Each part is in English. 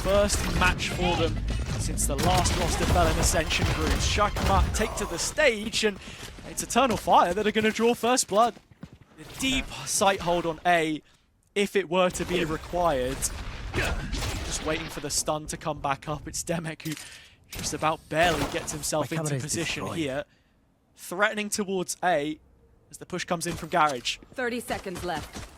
first match for them since the last roster fell in Ascension groups. Shakma take to the stage, and it's Eternal Fire that are going to draw first blood. A deep sight hold on A, if it were to be required. Just waiting for the stun to come back up. It's Demek who just about barely gets himself into position here. Threatening towards A as the push comes in from Garage. 30 seconds left.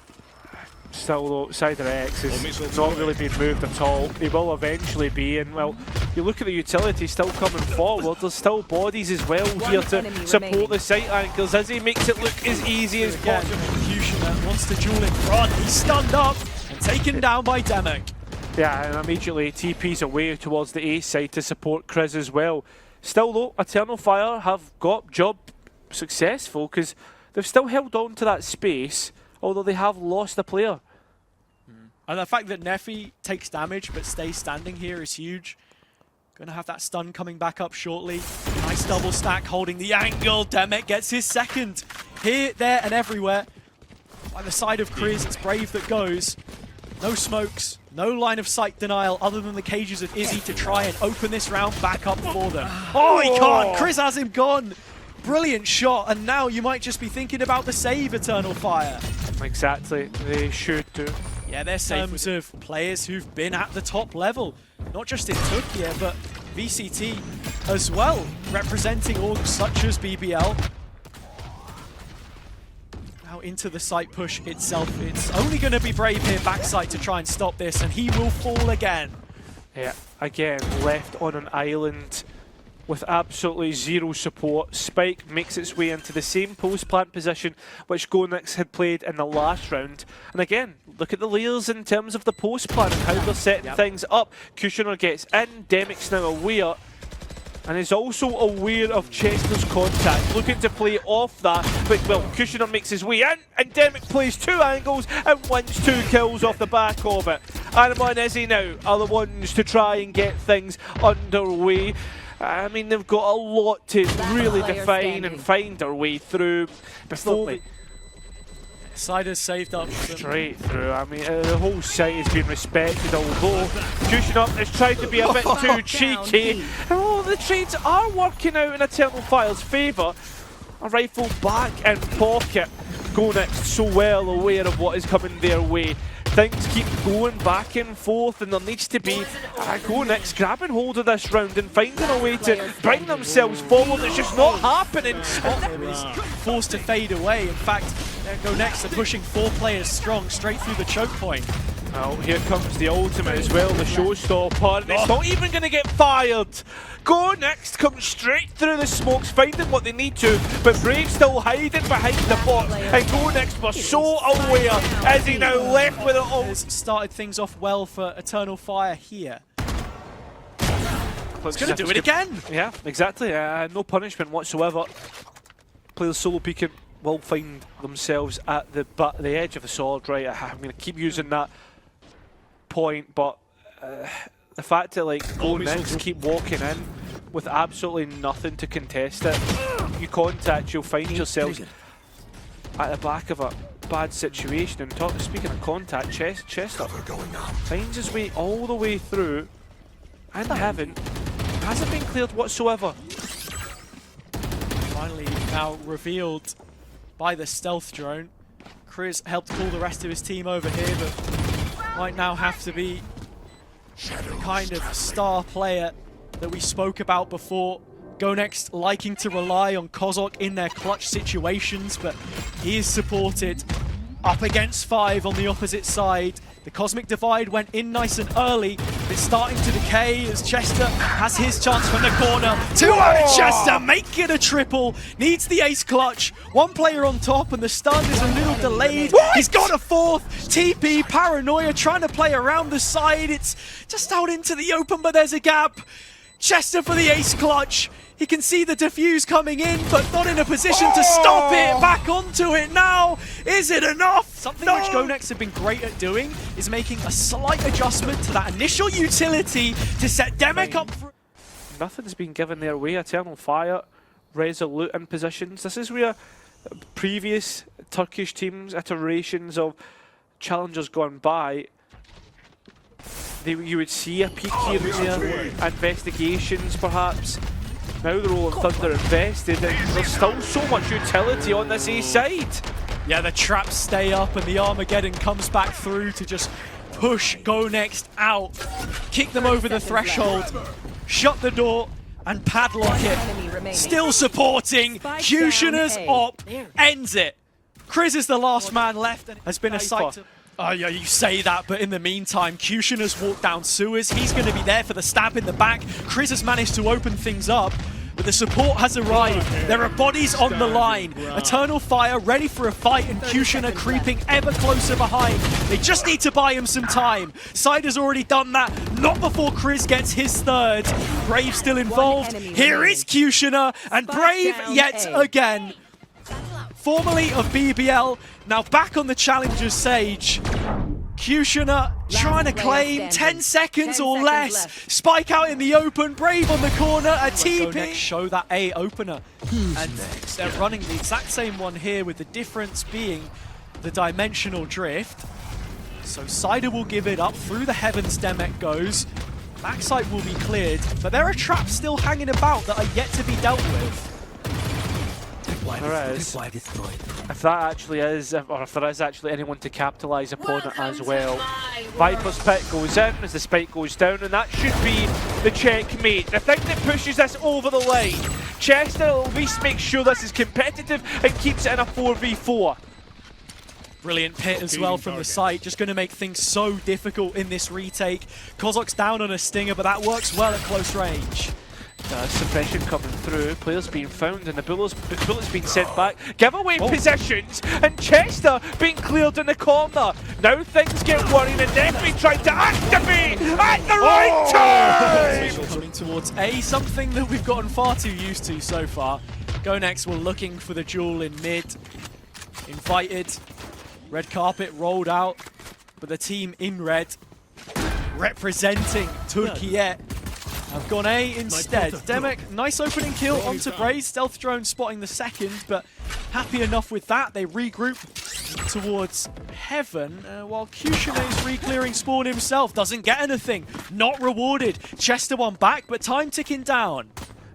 Still though, CyderX is not really being moved at all. He will eventually be, and well, you look at the utility still coming forward, there's still bodies as well here to support the sight angles. Izzy makes it look as easy as possible. QutionerX wants to duel in front, he's stunned up and taken down by Demek. Yeah, and immediately TP's away towards the A side to support Krizz as well. Still though, Eternal Fire have got job successful because they've still held on to that space, although they have lost a player. And the fact that NeFi takes damage but stays standing here is huge. Gonna have that stun coming back up shortly. Nice double stack holding the angle. Demek gets his second. Here, there, and everywhere. By the side of Krizz, it's Brave that goes. No smokes, no line of sight denial other than the cages of Izzy to try and open this round back up for them. Oh, he can't! Krizz has him gone! Brilliant shot, and now you might just be thinking about the save, Eternal Fire. Exactly, they should do. Yeah, they're safe with of players who've been at the top level. Not just in Turkey, but VCT as well, representing orgs such as BBL. Now into the site push itself. It's only going to be Brave here backside to try and stop this, and he will fall again. Yeah, again, left on an island with absolutely zero support. Spike makes its way into the same post plant position which GoNext had played in the last round. And again, look at the layers in terms of the post plant and how they're setting things up. QutionerX gets in, Demek's now aware, and is also aware of Chester's contact, looking to play off that, but well, QutionerX makes his way in, and Demek plays two angles and wins 2 kills off the back of it. Anima and Izzy now are the ones to try and get things underway. I mean, they've got a lot to really define and find their way through before Cyder's saved up. Straight through. I mean, the whole site has been respected, although QutionerX has tried to be a bit too cheeky. Oh, the trades are working out in Eternal Fire's favour. A rifle back in pocket. GoNext so well aware of what is coming their way. Things keep going back and forth, and there needs to be GoNext grabbing hold of this round and finding a way to bring themselves forward. It's just not happening. Forced to fade away. In fact, GoNext are pushing 4 players strong straight through the choke point. Well, here comes the ultimate as well, the showstopper, and it's not even going to get fired. GoNext comes straight through the smokes, finding what they need to, but Brave still hiding behind the box, and GoNext were so aware as he now left with it all. Has started things off well for Eternal Fire here. It's going to do it again! Yeah, exactly. No punishment whatsoever. Players solo peeking will find themselves at the edge of the sword, right? I'm going to keep using that point, but the fact that like GoNext keep walking in with absolutely nothing to contest it, you contact, you'll find yourselves at the back of a bad situation. And speaking of contact, Czester finds his way all the way through and hasn't been cleared whatsoever. Finally now revealed by the stealth drone. Krizz helped pull the rest of his team over here, but might now have to be the kind of star player that we spoke about before. GoNext liking to rely on Kozok in their clutch situations, but he is supported up against 5 on the opposite side. The Cosmic Divide went in nice and early. It's starting to decay as Czester has his chance from the corner. 2 out of Czester, make it a triple. Needs the ace clutch. 1 player on top, and the stun is a little delayed. What? He's got a 4th. TP, Paranoia trying to play around the side. It's just out into the open, but there's a gap. Czester for the ace clutch. He can see the defuse coming in, but not in a position to stop it. Back onto it now. Is it enough? Something which GoNext have been great at doing is making a slight adjustment to that initial utility to set Demek up for... Nothing's been given their way. Eternal Fire, resolute in positions. This is where previous Turkish teams, iterations of challengers gone by, you would see a peek here and there, investigations perhaps. Now they're all in Thunder invested, and there's still so much utility on this A side. Yeah, the traps stay up and the Armageddon comes back through to just push GoNext out, kick them over the threshold, shut the door and padlock it. Still supporting, QutionerX op ends it. Krizz is the last man left and has been a sight to... Oh yeah, you say that, but in the meantime, QutionerX walked down sewers. He's going to be there for the stab in the back. Krizz has managed to open things up, but the support has arrived. There are bodies on the line. Eternal Fire ready for a fight, and QutionerX creeping ever closer behind. They just need to buy him some time. Cyder's already done that, not before Krizz gets his third. Brave still involved. Here is QutionerX, and Brave yet again. Formerly of BBL, now back on the Challengers stage. QutionerX trying to claim 10 seconds or less. Spike out in the open, Brave on the corner, a TP. Show that A opener. And they're running the exact same one here, with the difference being the dimensional drift. So Cyder will give it up, through the heavens demek goes. Backside will be cleared, but there are traps still hanging about that are yet to be dealt with. If that actually is, or if there is actually anyone to capitalise upon it as well. Viper's pit goes in as the spike goes down, and that should be the checkmate. The thing that pushes this over the line. Czester will at least make sure this is competitive and keeps it in a 4v4. Brilliant pit as well from the site, just going to make things so difficult in this retake. Kozok's down on a stinger, but that works well at close range. Suppression coming through, players being found, and the bullets being sent back. Giveaway positions, and Czester being cleared in the corner. Now things get worrying, and NeFi trying to activate at the right time! Coming towards A, something that we've gotten far too used to so far. GoNext were looking for the duel in mid. Invited, red carpet rolled out, but the team in red, representing Turkey, I've gone A instead. Demek, nice opening kill onto Brave. Stealth drone spotting the second, but happy enough with that. They regroup towards heaven, while QutionerX is re-clearing spawn himself. Doesn't get anything. Not rewarded. Czester one back, but time ticking down.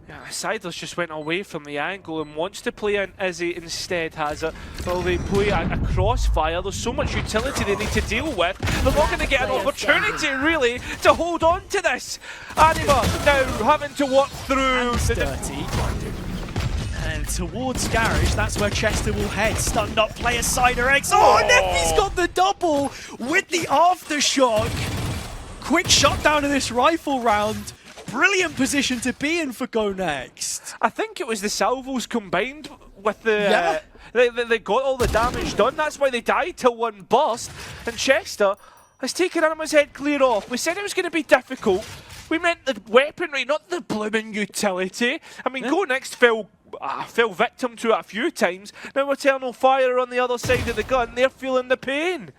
Yeah, Cyder's just went away from the angle and wants to play an Izzy instead, has it. Well, they play a crossfire. There's so much utility they need to deal with. They're not going to get an opportunity, really, to hold on to this. Anima now having to work through. Dirty. And towards Garage, that's where Czester will head. Stunned up player CyderX. Oh, NeFi's got the double with the aftershock. Quick shutdown of this rifle round. Brilliant position to be in for GoNext. I think it was the salvos combined with the... They got all the damage done. That's why they died till one burst. And Czester has taken Anima's head clear off. We said it was going to be difficult. We meant the weaponry, not the blooming utility. I mean, GoNext fell victim to it a few times. Now Eternal Fire on the other side of the gun. They're feeling the pain.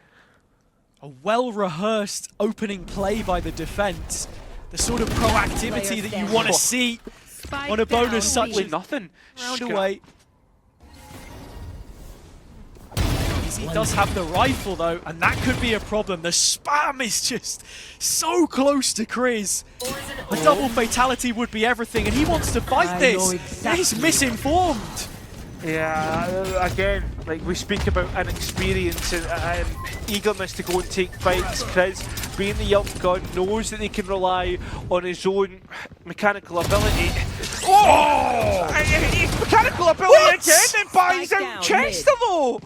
A well-rehearsed opening play by the defense. The sort of proactivity that you want to see on a bonus such as nothing. Round away. Izzy does have the rifle though, and that could be a problem. The spam is just so close to Krizz. A double fatality would be everything, and he wants to fight this. He's misinformed. Yeah, again, like we speak about inexperience and eagerness to go and take fights. Krizz, being the young gun, knows that they can rely on his own mechanical ability. Oh! His mechanical ability again, and buys out Czester though!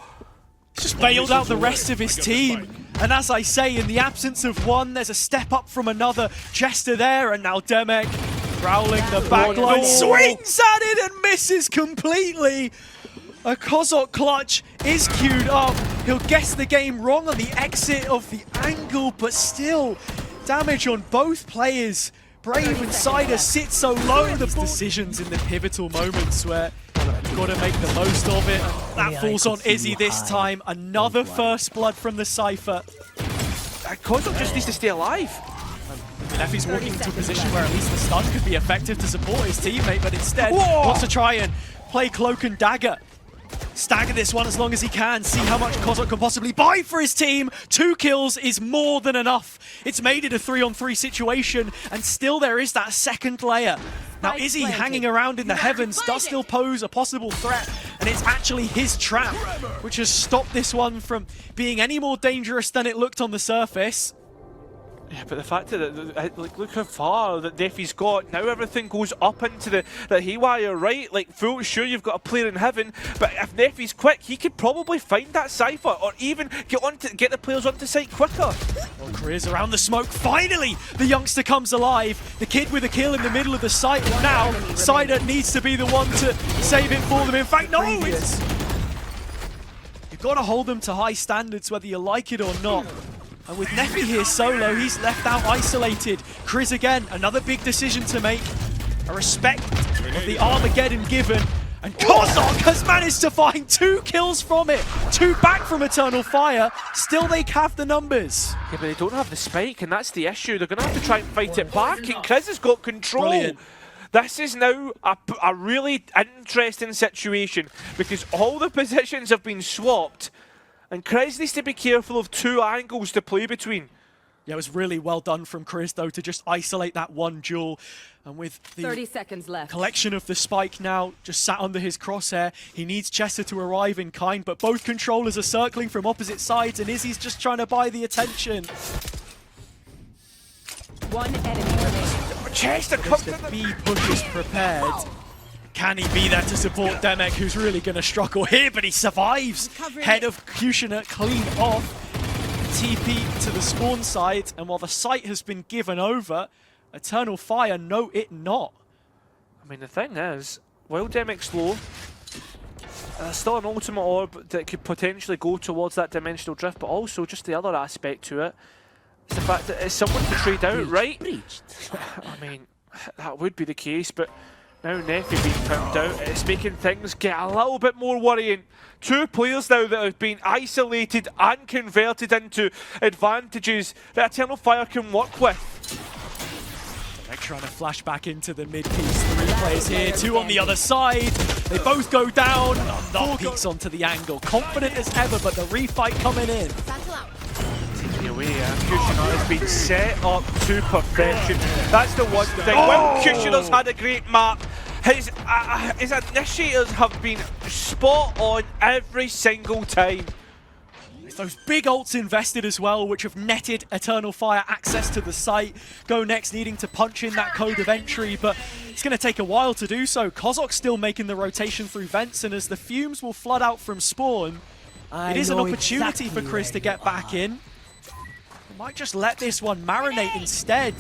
Just bailed out the rest of his team. And as I say, in the absence of one, there's a step up from another. Czester there, and now Demek prowling the backline, swings at it and misses completely. A Kozok clutch is queued up. He'll guess the game wrong on the exit of the angle, but still, damage on both players. Brave and Cyder sit so low. The decisions in the pivotal moments where you've got to make the most of it. That falls on Izzy this time. Another first blood from the Cypher. Kozok just needs to stay alive. NeFi's walking into a position where at least the stun could be effective to support his teammate, but instead wants to try and play cloak and dagger. stagger this one as long as he can, see how much Kozok can possibly buy for his team. 2 kills is more than enough. It's made it a 3-on-3 situation, and still there is that second layer. Now Izzy hanging around in the heavens does still pose a possible threat, and it's actually his trap which has stopped this one from being any more dangerous than it looked on the surface. Yeah, but the fact that, like, look how far that NeFi's got. Now everything goes up into the haywire, right? Like, sure, you've got a player in heaven, but if NeFi's quick, he could probably find that Cypher, or even get the players onto site quicker. Well, Krizz around the smoke. Finally, the youngster comes alive. The kid with a kill in the middle of the site. And now, Cyder needs to be the one to save it for them. In fact, no, it's... You've got to hold them to high standards, whether you like it or not. And with NeFi here solo, he's left out isolated. Krizz again, another big decision to make. A respect of the Armageddon given. And Kozok has managed to find 2 kills from it. 2 back from Eternal Fire. Still they have the numbers. Yeah, but they don't have the spike, and that's the issue. They're going to have to try and fight it back, and Krizz has got control. Brilliant. This is now a really interesting situation, because all the positions have been swapped, and Krizz needs to be careful of 2 angles to play between. Yeah, it was really well done from Krizz, though, to just isolate that one duel. And with the 30 seconds left. Collection of the spike now just sat under his crosshair, he needs Czester to arrive in kind, but both controllers are circling from opposite sides, and Izzy's just trying to buy the attention. 1 enemy remaining. Czester comes The to the... B push is prepared. Can he be there to support Demek, who's really going to struggle here, but he survives. Head of QutionerX clean off. TP to the spawn side, and while the site has been given over, Eternal Fire, no it not. I mean, the thing is, while Demek's low, there's still an ultimate orb that could potentially go towards that dimensional drift, but also just the other aspect to it is the fact that it's someone to trade out, right? I mean, that would be the case, but now NeFi being found out, it's making things get a little bit more worrying. 2 players now that have been isolated and converted into advantages that Eternal Fire can work with. They're trying to flash back into the mid piece. 3 players here, 2 on the other side. They both go down. Not peeks onto the angle. Confident as ever, but the refight coming in. Taking away, QutionerX has been set up to perfection. That's the one thing. When QutionerX had a great map, his initiators have been spot on every single time. It's those big ults invested as well, which have netted Eternal Fire access to the site. GoNext needing to punch in that code of entry, but it's going to take a while to do so. Kozok still making the rotation through vents, and as the fumes will flood out from spawn, it is an opportunity for Krizz to get back in. Might just let this one marinate instead.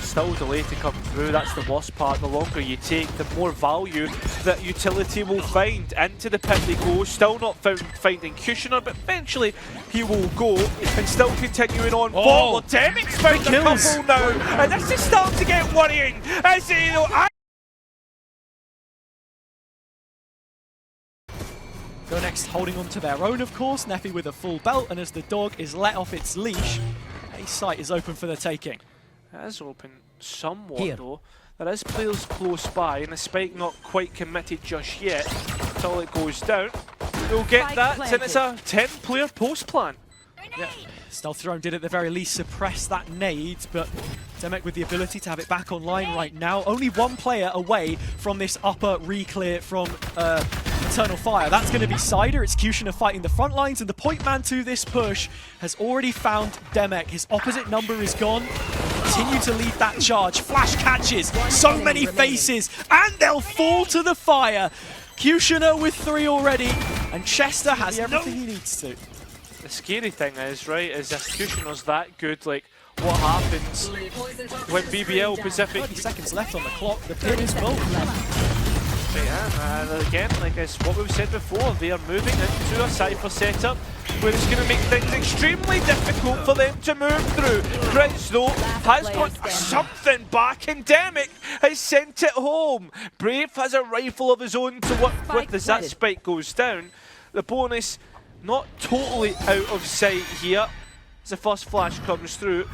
Still delayed to come through, that's the worst part. The longer you take, the more value that utility will find. Into the pit they go, still not finding QutionerX, but eventually he will go, and still continuing on forward. Demek's found a couple now, and this is starting to get worrying. As you know, GoNext holding on to their own, of course. NeFi with a full belt, and as the dog is let off its leash, a site is open for the taking. It is open somewhat though. There is players close by, and the spike not quite committed just yet. Until it goes down, we'll get that, and it's a 10-player post plan. Yeah. Stealth Drone did at the very least suppress that nade, but Demek with the ability to have it back online right now. Only 1 player away from this upper re-clear from Eternal Fire. That's going to be Cyder. It's QutionerX fighting the front lines, and the point man to this push has already found Demek. His opposite number is gone. Continue to lead that charge. Flash catches. So many faces, and they'll fall to the fire. QutionerX with 3 already, and Czester has everything he needs to. The scary thing is, right, is if QutionerX's that good, like, what happens when BBL Pacific... 30 seconds left on the clock, the pin is full. Yeah, and again, like it's what we've said before, they are moving into a Cypher setup where it's going to make things extremely difficult for them to move through. Krizz, though, has got something back, and Demek has sent it home. Brave has a rifle of his own to work with as that spike goes down. The bonus not totally out of sight here as the first flash comes through.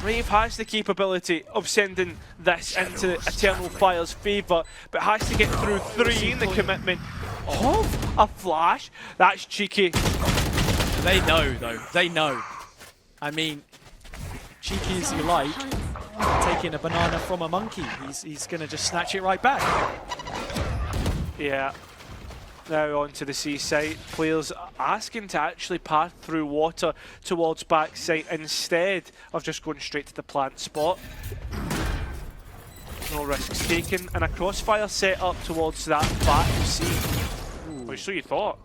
Brave has the capability of sending this into Eternal Fire's favour, but has to get through 3 in the commitment of a flash. That's cheeky. They know, though. They know. I mean, cheeky as you like, taking a banana from a monkey. He's going to just snatch it right back. Yeah. Now onto the seaside. Players asking to actually pass through water towards backside instead of just going straight to the plant spot. No risks taken, and a crossfire set up towards that back C. Well, so you thought.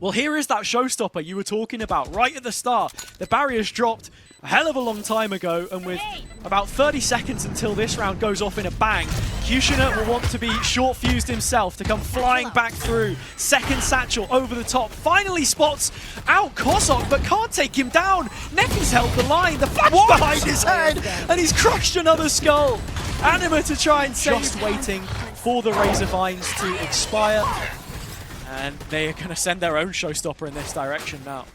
Well, here is that showstopper you were talking about right at the start. The barrier's dropped a hell of a long time ago, and with about 30 seconds until this round goes off in a bang, QutionerX will want to be short-fused himself to come flying back through. Second satchel over the top, finally spots out Kozok, but can't take him down. NeFi's held the line, the flash behind his head, and he's crushed another skull. Anima to try and save. Just waiting for the Razor Vines to expire. And they are going to send their own showstopper in this direction now.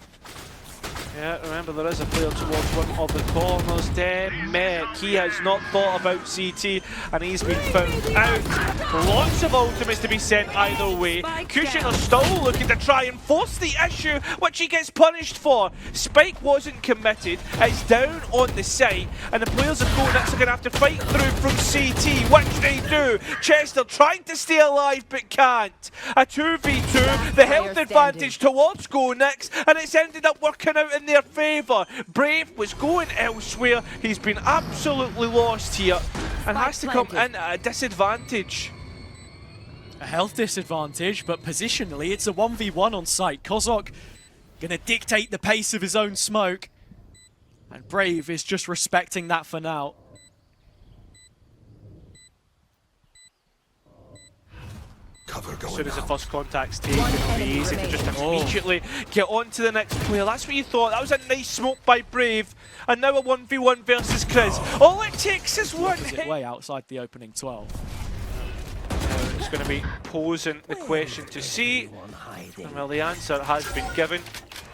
Yeah, remember there is a player towards one of the corners. Demek, he has not thought about CT and he's been found out. Lots of ultimates to be sent either way. QutionerX still looking to try and force the issue, which he gets punished for. Spike wasn't committed, it's down on the site, and the players of GoNext are going to have to fight through from CT, which they do. Czester trying to stay alive but can't. A 2v2, the health advantage towards GoNext, and it's ended up working out in their favour. Brave was going elsewhere. He's been absolutely lost here and has to come in at a disadvantage. A health disadvantage, but positionally it's a 1v1 on site. Kozok gonna dictate the pace of his own smoke, and Brave is just respecting that for now. As soon as the first contact's taken, it'll be easy to just immediately get on to the next player. That's what you thought. That was a nice smoke by Brave. And now a 1v1 versus Krizz. All it takes is one hit. Way outside the opening 12. It's going to be posing the question to see. And well, the answer has been given.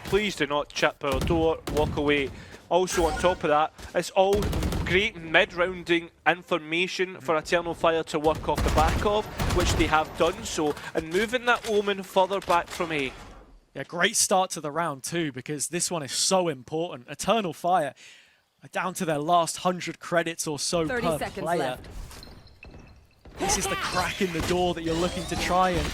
Please do not chip our door, walk away. Also on top of that, it's all great mid-rounding information for Eternal Fire to work off the back of, which they have done so, and moving that Omen further back from A. Yeah, great start to the round too, because this one is so important. Eternal Fire are down to their last 100 credits or so per 30 seconds player. left. This is the crack in the door that you're looking to try and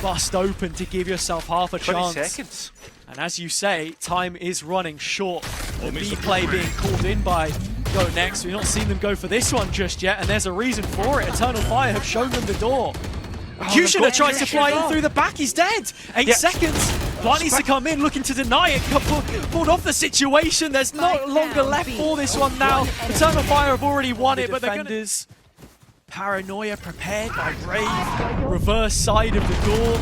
bust open to give yourself half a 20 chance. seconds. And as you say, time is running short. The B play being called in by GoNext. We've not seen them go for this one just yet, and there's a reason for it. Eternal Fire have shown them the door. QutionerX tries to fly in through the back, he's dead. 8 seconds. Blind needs to come in, looking to deny it. Pulled off the situation. There's not longer left for this one now. Eternal Fire have already won it, but they're gonna... Paranoia prepared by Brave. Reverse side of the door.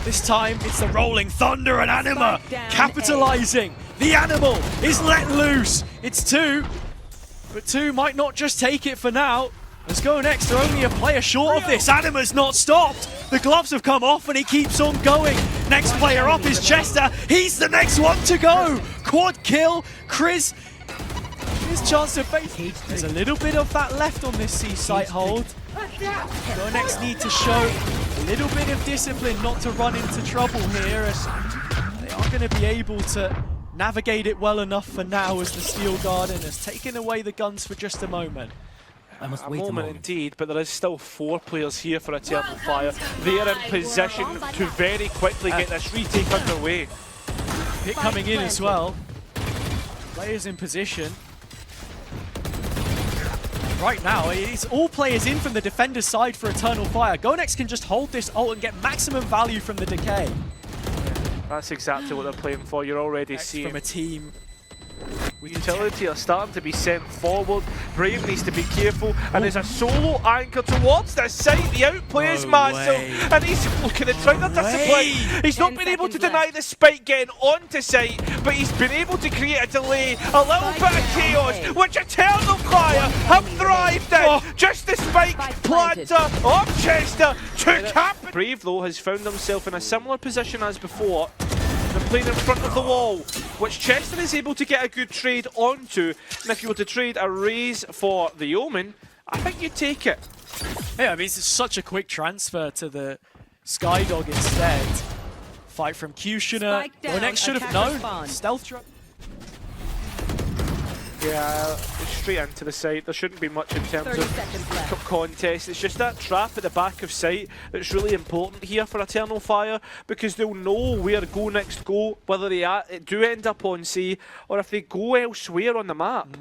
This time it's the Rolling Thunder and Anima capitalizing. The animal is let loose. It's 2, but 2 might not just take it for now. Let's go next. They're only a player short of this. Anima's not stopped. The gloves have come off and he keeps on going. Next player up is Czester. He's the next one to go. Quad kill. Krizz. His chance to face. There's a little bit of that left on this C site hold. GoNext need to show a little bit of discipline not to run into trouble here, as they are going to be able to navigate it well enough for now, as the Steel Garden has taken away the guns for just a moment. A moment indeed, but there is still 4 players here for Eternal Fire. They are in position to very quickly get this retake underway. Hit coming in as well. Players in position. Right now, it's all players in from the defender's side for Eternal Fire. GoNext can just hold this ult and get maximum value from the decay. That's exactly what they're playing for. You're already seeing from a team. Utility are starting to be sent forward. Brave needs to be careful, and there's a solo anchor towards this site. The outplay is massive, and he's looking at trying to discipline. He's not been able to deny the spike getting onto site, but he's been able to create a delay, a little bit of chaos, which Eternal Fire have thrived in. Just the spike planter of Czester to cap. Brave, though, has found himself in a similar position as before. They're playing in front of the wall, which Czester is able to get a good trade onto. And if you were to trade a raise for the Omen, I think you'd take it. Yeah, I mean, it's such a quick transfer to the Skydog instead. Fight from QutionerX. Spike down, GoNext should have attacker known. spawn. Stealth drop. Yeah, straight into the site. There shouldn't be much in terms 30 of seconds left. contest. It's just that trap at the back of site that's really important here for Eternal Fire, because they'll know where GoNext go, whether they do end up on C or if they go elsewhere on the map.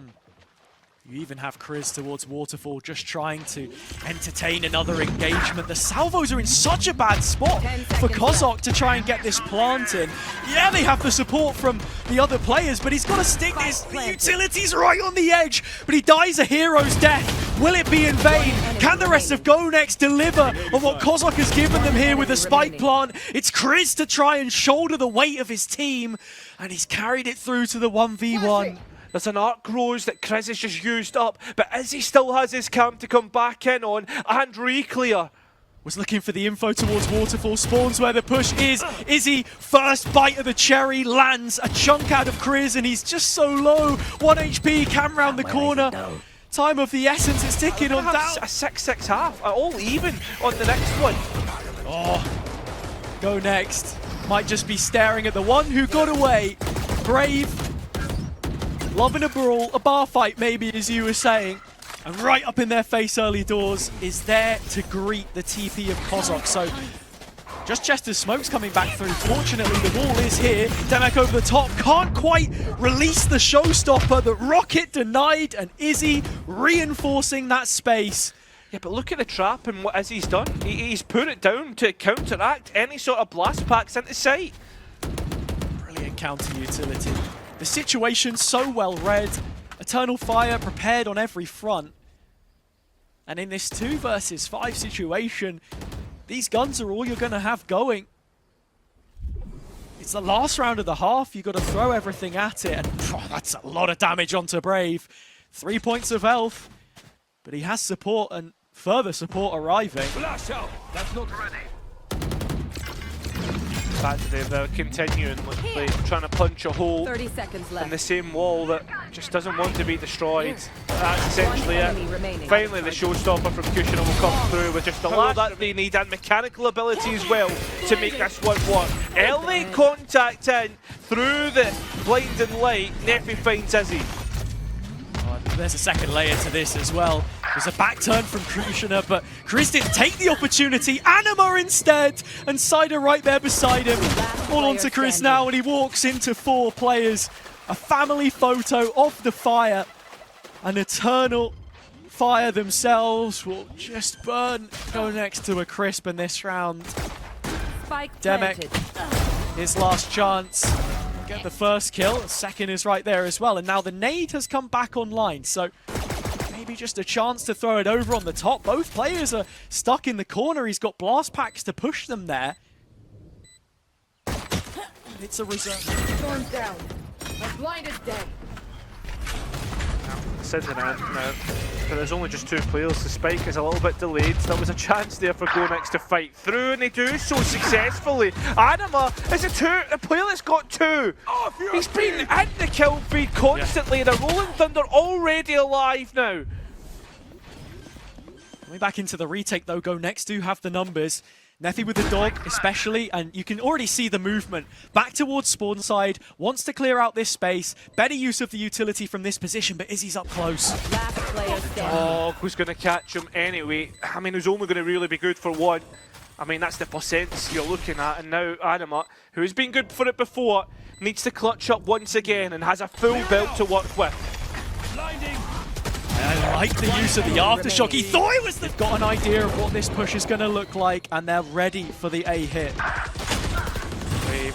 You even have Krizz towards Waterfall just trying to entertain another engagement. The salvos are in such a bad spot 10 for seconds Kozok to try and get this plant in. Yeah, they have the support from the other players, but he's got to stick this. The utility's right on the edge, but he dies a hero's death. Will it be in vain? Can the rest of GoNext deliver on what Kozok has given them here with the spike plant? It's Krizz to try and shoulder the weight of his team, and he's carried it through to the 1v1. There's an arc rose that Krizz has just used up, but Izzy still has his camp to come back in on and re-clear. Was looking for the info towards Waterfall, spawns where the push is. Izzy, first bite of the cherry, lands a chunk out of Krizz, and he's just so low. 1 HP, cam round the corner. Time of the essence, it's ticking on down. A 6-6 half, all even on the next one. Oh, GoNext might just be staring at the one who got away. Brave, loving a brawl, a bar fight maybe, as you were saying. And right up in their face early doors is there to greet the TP of Kozok. So just Chester's smokes coming back through. Fortunately, the wall is here. Demek over the top, can't quite release the showstopper. The rocket denied, and Izzy reinforcing that space. Yeah, but look at the trap and what Izzy's done. He's put it down to counteract any sort of blast packs into sight. Brilliant counter utility. The situation's so well read. Eternal Fire prepared on every front. And in this 2 versus 5 situation, these guns are all you're going to have going. It's the last round of the half. You've got to throw everything at it. And that's a lot of damage onto Brave. 3 points of health. But he has support, and further support arriving. Flash out! That's not ready. Back to they're continuing, like, trying to punch a hole 30 seconds left. in the same wall that just doesn't want to be destroyed. That's essentially One enemy it. remaining. Finally, the showstopper from Cushioner will come through with just the power that they need and mechanical ability as well to make this one work. Early contact in through the blinding light. NeFi finds Izzy. There's a second layer to this as well. There's a back turn from Kushner, but Krizz didn't take the opportunity. Anima instead, and Cyder right there beside him. All onto Krizz now, and he walks into 4 players. A family photo of the fire. An Eternal Fire themselves will just burn GoNext to a crisp in this round. Spike Demek, planted. his last chance. Get the first kill, the second is right there as well, and now the nade has come back online, so maybe just a chance to throw it over on the top. Both players are stuck in the corner. He's got blast packs to push them there. And it's a reserve. Storm's down. My blind is dead. Sending in now, but there's only just 2 players. The spike is a little bit delayed. There was a chance there for GoNext to fight through, and they do so successfully. Anima is a player that's got 2. He's been in the kill feed constantly. The Rolling Thunder already alive now. Coming back into the retake though, GoNext do have the numbers. NeFi with the dog especially, and you can already see the movement. Back towards spawn side, wants to clear out this space. Better use of the utility from this position, but Izzy's up close. Last player standing. Oh, who's going to catch him anyway? I mean, who's only going to really be good for 1. I mean, that's the percents you're looking at, and now Anima, who has been good for it before, needs to clutch up once again and has a full build to work with. Blinding! I like the use of the aftershock. He thought it was. They've got an idea of what this push is going to look like, and they're ready for the A hit.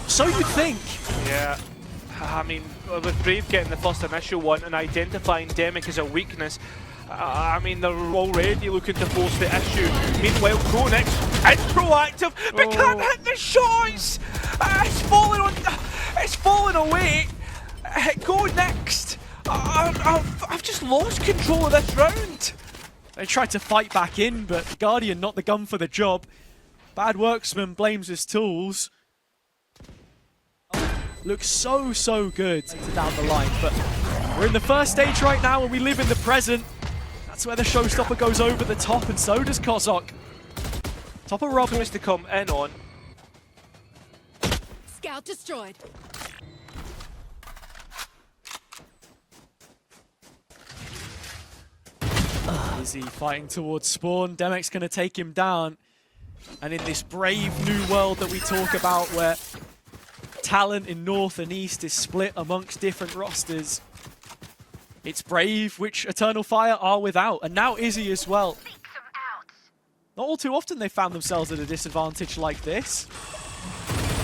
So you think? Yeah. I mean, with Brave getting the first initial one and identifying Demek as a weakness, I mean, they're already looking to force the issue. Meanwhile, GoNext is proactive, but can't hit the shots! It's falling away. GoNext! I've just lost control of this round. They tried to fight back in, but Guardian not the gun for the job. Bad worksman blames his tools. Looks so good down the line, but we're in the first stage right now and we live in the present. That's where the showstopper goes over the top, and so does Kozok. Top of rubble. Is to come in on. Scout destroyed. Izzy fighting towards spawn. Demek's going to take him down. And in this brave new world that we talk about, where talent in North and East is split amongst different rosters, it's brave which Eternal Fire are without. And now Izzy as well. Not all too often they found themselves at a disadvantage like this.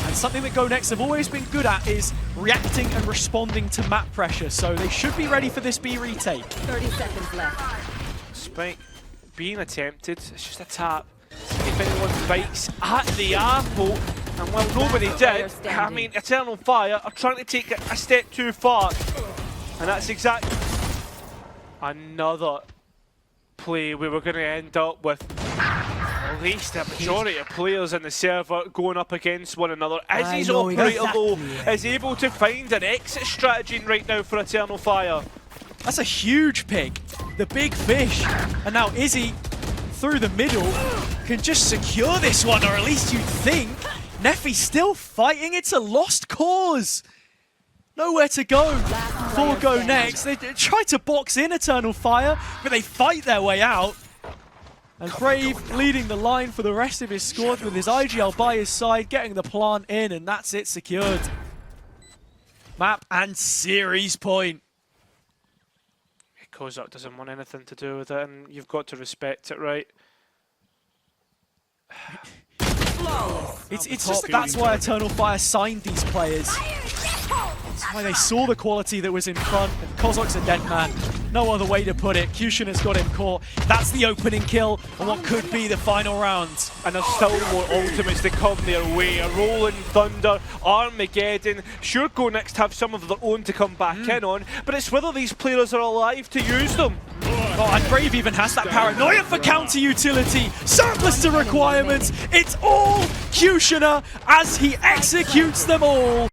And something that GoNext have always been good at is reacting and responding to map pressure. So they should be ready for this B retake. 30 seconds left. Spike being attempted. It's just a tap. If anyone bites at the apple, and well, nobody did. I mean, Eternal Fire are trying to take it a step too far. And that's exactly another play we were going to end up with at least a majority of players in the server going up against one another. Izzy's operator though is able to find an exit strategy right now for Eternal Fire. That's a huge pick. The big fish. And now Izzy, through the middle, can just secure this one, or at least you'd think. NeFi still fighting. It's a lost cause. Nowhere to go for GoNext. They try to box in Eternal Fire, but they fight their way out. And Brave leading the line for the rest of his squad with his IGL by his side, getting the plant in, and that's it secured. Map and series point. Kozok doesn't want anything to do with it, and you've got to respect it, right? It's just that's why Eternal Fire signed these players. That's why they saw the quality that was in front, and Kozok's a dead man. No other way to put it. QutionerX got him caught. That's the opening kill on what could be the final round. And there's still more ultimates to come their way. A Rolling Thunder, Armageddon. Sure, GoNext have some of their own to come back in on, but it's whether these players are alive to use them. Oh, and Brave even has that paranoia for counter utility. Surplus to requirements. It's all QutionerX as he executes them all.